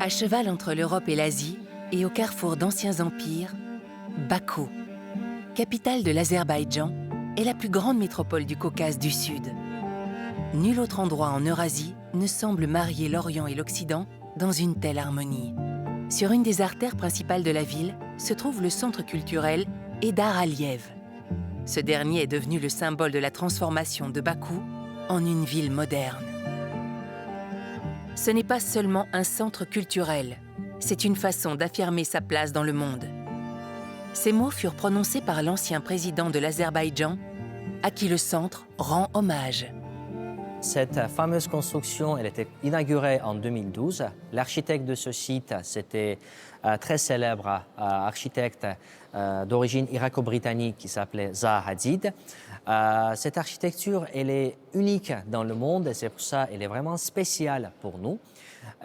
À cheval entre l'Europe et l'Asie, et au carrefour d'anciens empires, Bakou, capitale de l'Azerbaïdjan, est la plus grande métropole du Caucase du Sud. Nul autre endroit en Eurasie ne semble marier l'Orient et l'Occident dans une telle harmonie. Sur une des artères principales de la ville se trouve le centre culturel Heydar Aliyev. Ce dernier est devenu le symbole de la transformation de Bakou en une ville moderne. Ce n'est pas seulement un centre culturel, c'est une façon d'affirmer sa place dans le monde. Ces mots furent prononcés par l'ancien président de l'Azerbaïdjan, à qui le centre rend hommage. Cette fameuse construction, elle était inaugurée en 2012. L'architecte de ce site, c'était très célèbre architecte d'origine irako-britannique qui s'appelait Zaha Hadid. Cette architecture, elle est unique dans le monde et c'est pour ça qu'elle est vraiment spéciale pour nous.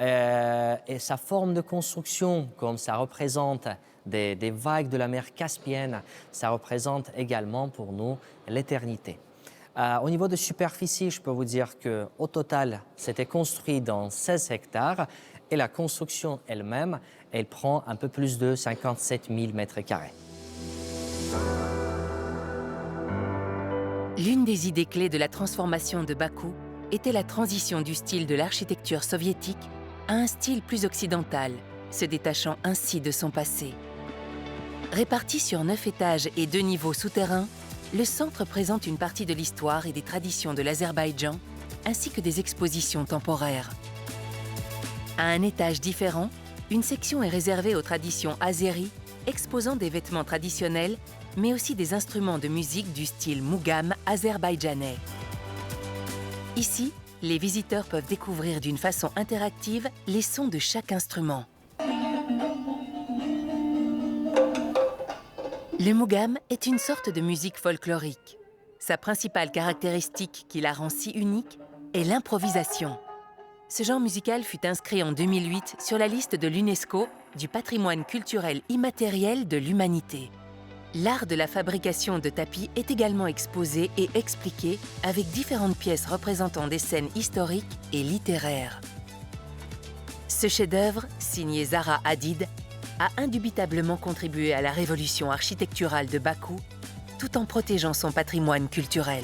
Et sa forme de construction, comme ça représente des vagues de la mer Caspienne, ça représente également pour nous l'éternité. Au niveau de superficie, je peux vous dire qu'au total, c'était construit dans 16 hectares et la construction elle-même, elle prend un peu plus de 57 000 mètres carrés. L'une des idées clés de la transformation de Bakou était la transition du style de l'architecture soviétique à un style plus occidental, se détachant ainsi de son passé. Réparti sur 9 étages et 2 niveaux souterrains, le centre présente une partie de l'histoire et des traditions de l'Azerbaïdjan, ainsi que des expositions temporaires. À un étage différent, une section est réservée aux traditions azéries, exposant des vêtements traditionnels, mais aussi des instruments de musique du style mougam azerbaïdjanais. Ici, les visiteurs peuvent découvrir d'une façon interactive les sons de chaque instrument. Le mougam est une sorte de musique folklorique. Sa principale caractéristique qui la rend si unique est l'improvisation. Ce genre musical fut inscrit en 2008 sur la liste de l'UNESCO du patrimoine culturel immatériel de l'humanité. L'art de la fabrication de tapis est également exposé et expliqué avec différentes pièces représentant des scènes historiques et littéraires. Ce chef-d'œuvre, signé Zaha Hadid, a indubitablement contribué à la révolution architecturale de Bakou, tout en protégeant son patrimoine culturel.